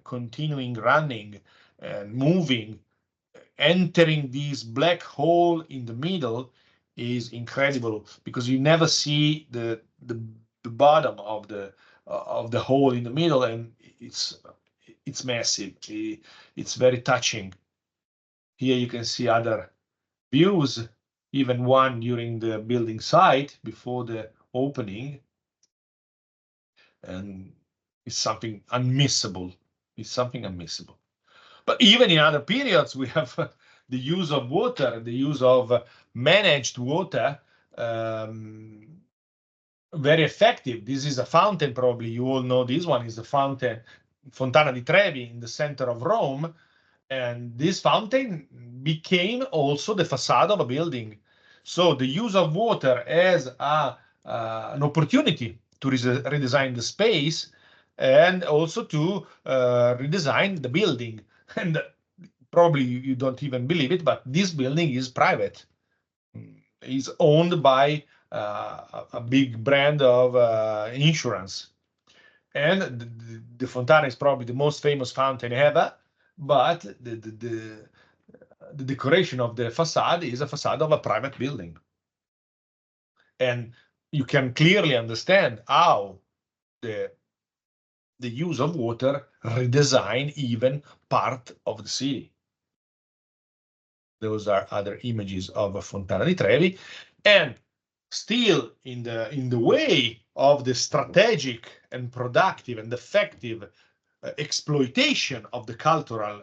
Speaker 1: continuing running and moving, entering this black hole in the middle is incredible, because you never see the bottom of the hole in the middle, and it's massive. It's very touching. Here you can see other views, even one during the building site before the opening, and it's something unmissable. It's something unmissable. But even in other periods, we have the use of water, the use of managed water very effective. This is a fountain, probably you all know this one is the fountain Fontana di Trevi in the center of Rome. And this fountain became also the facade of a building. So the use of water as an opportunity to redesign the space and also to redesign the building. And probably you don't even believe it, but this building is private. It's owned by a big brand of insurance. And the Fontana is probably the most famous fountain ever, but the decoration of the facade is a facade of a private building. And you can clearly understand how the use of water redesign even part of the city. Those are other images of Fontana di Trevi. And still in the way of the strategic and productive and effective exploitation of the cultural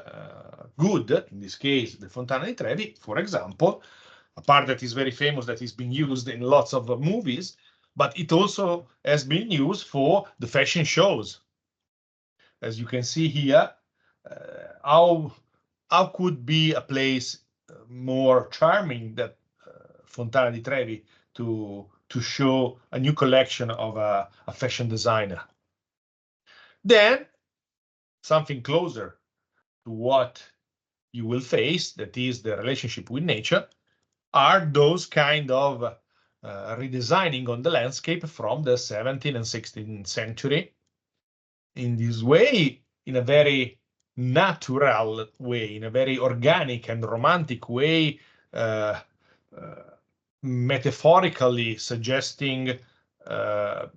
Speaker 1: good, in this case, the Fontana di Trevi, for example, a part that is very famous, that is being used in lots of movies, but it also has been used for the fashion shows. As you can see here, how could be a place more charming than Fontana di Trevi to show a new collection of a fashion designer. Then something closer to what you will face, that is the relationship with nature, are those kind of redesigning on the landscape from the 17th and 16th century. In this way, in a very natural way, in a very organic and romantic way, metaphorically suggesting a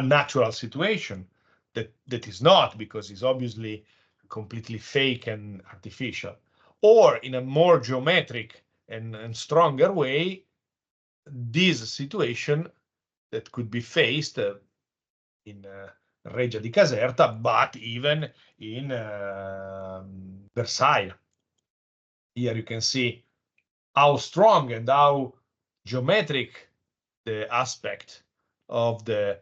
Speaker 1: natural situation that is not, because it's obviously completely fake and artificial, or in a more geometric and stronger way, this situation that could be faced in Reggia di Caserta, but even in Versailles. Here you can see how strong and how geometric the aspect of the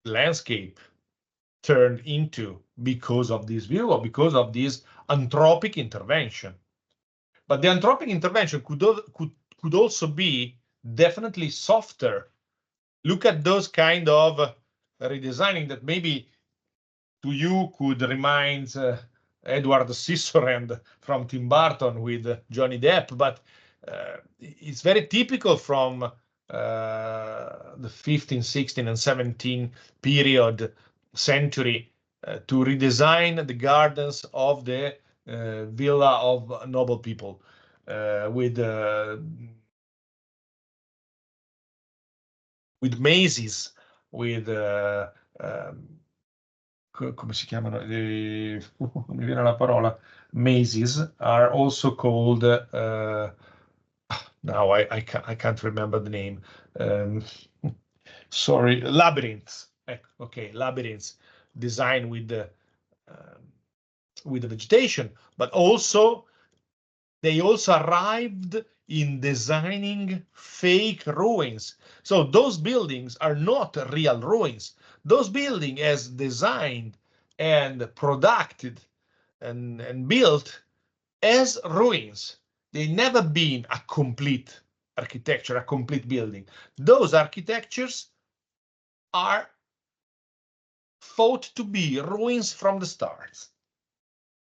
Speaker 1: landscape turned into because of this view or because of this anthropic intervention. But the anthropic intervention could also be definitely softer. Look at those kind of redesigning that maybe to you could remind Edward Scissorhands from Tim Burton with Johnny Depp, but it's very typical from the 15th, 16th, and 17th period century to redesign the gardens of the villa of noble people with mazes, with come si chiamano? Non mi viene la parola. Mazes are also called. Now I can't remember the name. Sorry, labyrinths. Okay, labyrinths designed with the vegetation, but also they also arrived in designing fake ruins. So those buildings are not real ruins. Those buildings, as designed and produced and built as ruins, they never been a complete architecture, a complete building. Those architectures are thought to be ruins from the start,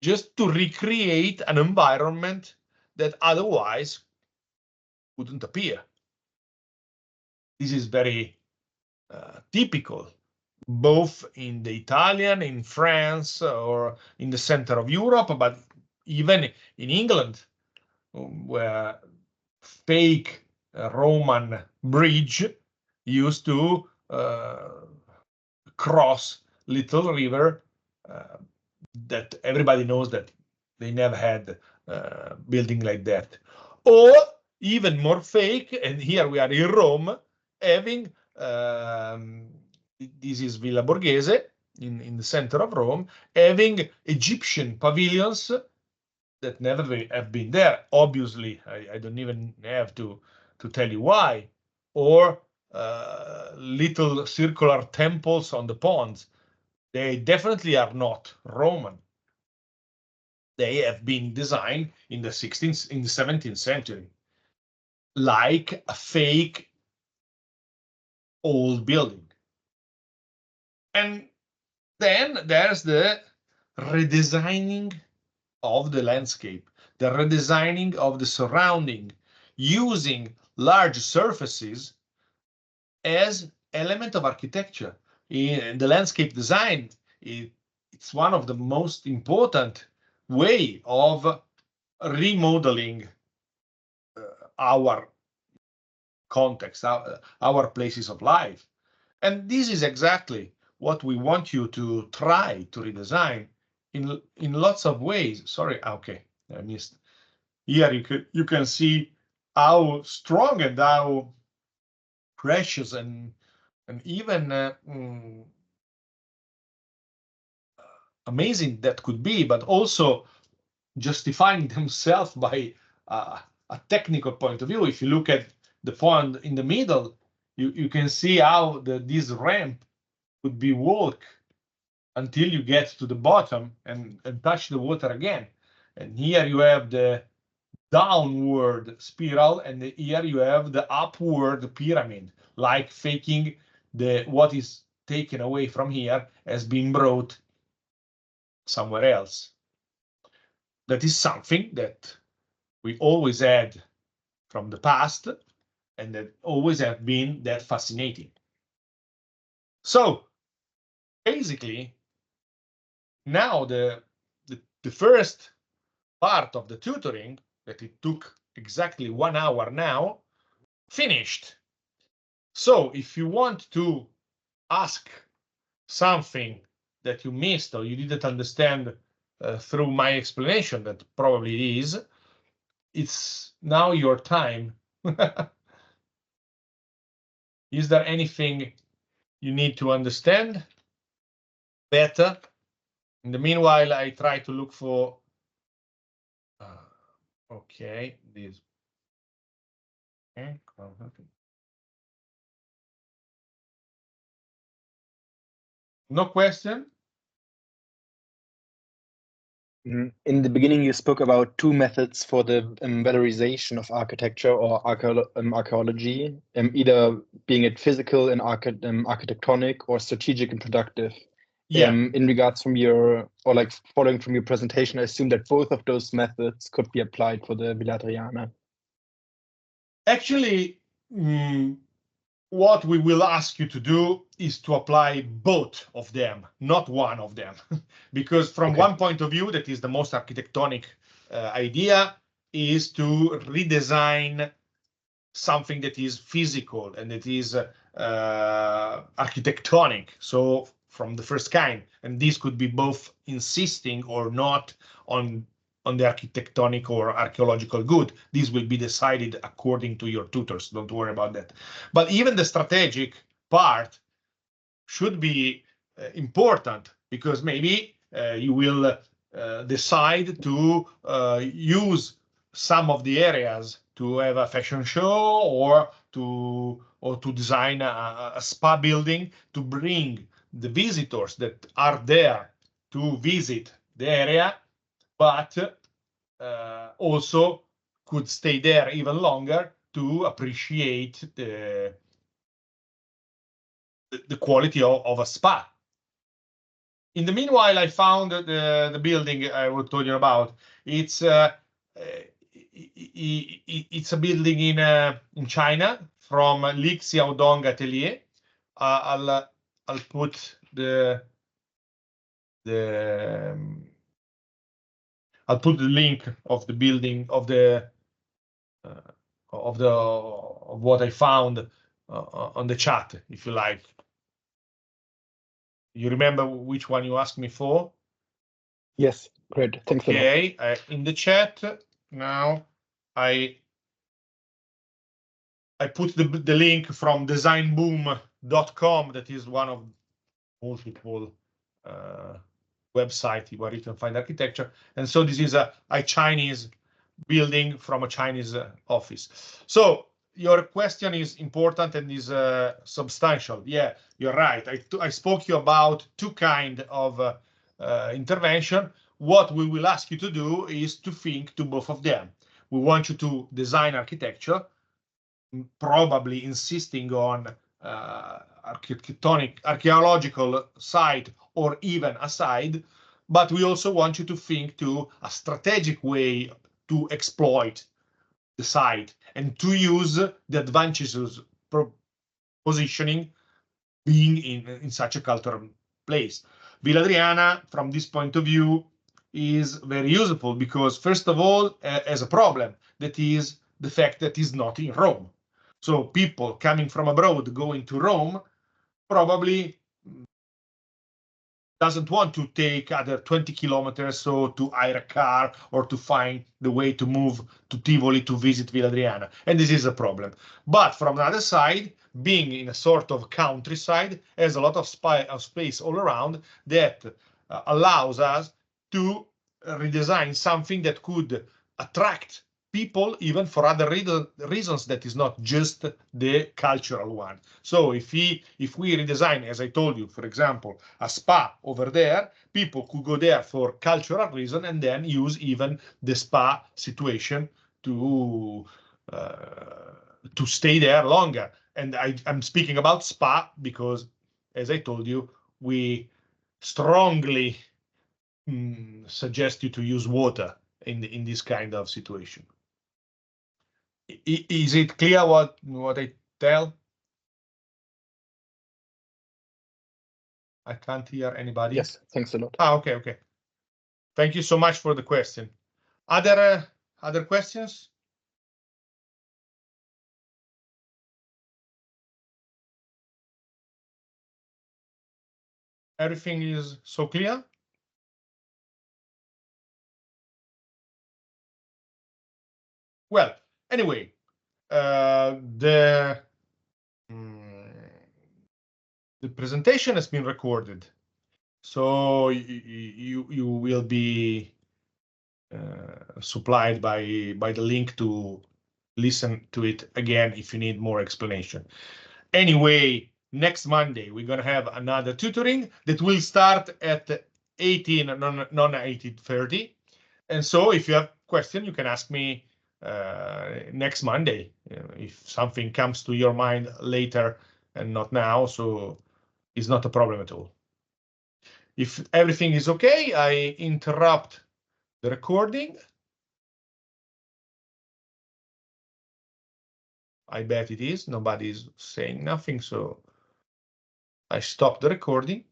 Speaker 1: just to recreate an environment that otherwise wouldn't appear. This is very typical, both in the Italian, in France, or in the center of Europe, but even in England, where fake Roman bridge used to cross little river that everybody knows that they never had building like that. Or even more fake, and here we are in Rome, having this is Villa Borghese in the center of Rome, having Egyptian pavilions that never have been there. Obviously, I don't even have to tell you why. Or little circular temples on the ponds. They definitely are not Roman. They have been designed in the 16th, in the 17th century, like a fake old building. And then there's the redesigning of the landscape, the redesigning of the surrounding, using large surfaces as element of architecture. In the landscape design, it's one of the most important way of remodeling our context, our places of life. And this is exactly what we want you to try to redesign in lots of ways. Sorry, okay, I missed. Here you can see how strong and how precious and even amazing that could be, but also justifying themselves by a technical point of view. If you look at the pond in the middle, you can see how this ramp could be walked until you get to the bottom and touch the water again. And here you have the downward spiral, and here you have the upward pyramid, like faking what is taken away from here has been brought somewhere else. That is something that we always had from the past and that always have been that fascinating. So basically, now the first part of the tutoring that it took exactly 1 hour now finished. So if you want to ask something that you missed or you didn't understand through my explanation, that probably it's now your time. Is there anything you need to understand better? In the meanwhile, I try to look for, okay, this. Okay. No question?
Speaker 2: In the beginning, you spoke about two methods for the valorization of architecture or archaeology, either being it physical and architectonic or strategic and productive.
Speaker 1: Yeah.
Speaker 2: In regards from your, or like following from your presentation, I assume that both of those methods could be applied for the Villa Adriana.
Speaker 1: Actually, what we will ask you to do is to apply both of them, not one of them. Because from one point of view, that is the most architectonic idea, is to redesign something that is physical and that is architectonic. So from the first kind, and this could be both insisting or not on the architectonic or archaeological good. This will be decided according to your tutors. Don't worry about that. But even the strategic part should be important, because maybe you will decide to use some of the areas to have a fashion show or to design a spa building to bring the visitors that are there to visit the area, but also could stay there even longer to appreciate the quality of a spa. In the meanwhile, I found the building I was talking about. It's a building in China from Li Xiaodong Atelier. I'll put I'll put the link of the building of what I found on the chat, if you like. You remember which one you asked me for?
Speaker 2: Yes, great. Thanks a lot.
Speaker 1: Okay, in the chat now, I put the link from designboom.com. That is one of multiple website where you can find architecture. And so this is a Chinese building from a Chinese office. So your question is important and is substantial. Yeah, you're right. I spoke you about two kinds of intervention. What we will ask you to do is to think to both of them. We want you to design architecture, probably insisting on archaeological site or even a site, but we also want you to think to a strategic way to exploit the site and to use the advantages of positioning being in such a cultural place. Villa Adriana, from this point of view, is very useful because, first of all, as a problem, that is the fact that it's not in Rome. So people coming from abroad going to Rome probably doesn't want to take other 20 kilometers so to hire a car or to find the way to move to Tivoli to visit Villa Adriana. And this is a problem. But from the other side, being in a sort of countryside, has a lot of space all around that allows us to redesign something that could attract people even for other reasons that is not just the cultural one. So if we redesign, as I told you, for example, a spa over there, people could go there for cultural reason and then use even the spa situation to stay there longer. And I'm speaking about spa because, as I told you, we strongly suggest you to use water in this kind of situation. Is it clear what I tell? I can't hear anybody.
Speaker 2: Yes, thanks a lot.
Speaker 1: Okay. Thank you so much for the question. Other questions? Everything is so clear? Well, anyway, the presentation has been recorded, so you will be supplied by the link to listen to it again if you need more explanation. Anyway, next Monday we're gonna have another tutoring that will start at 18, non 18:30. And so if you have question, you can ask me next Monday if something comes to your mind later and not now. So it's not a problem at all. If everything is okay, I interrupt the recording. I bet it is. Nobody's saying nothing, so I stop the recording.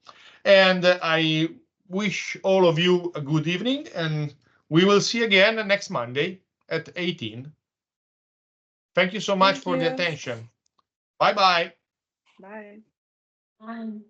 Speaker 1: And I wish all of you a good evening, and we will see again next Monday at 18. Thank you so much for the attention. Bye-bye.
Speaker 3: Bye. Bye.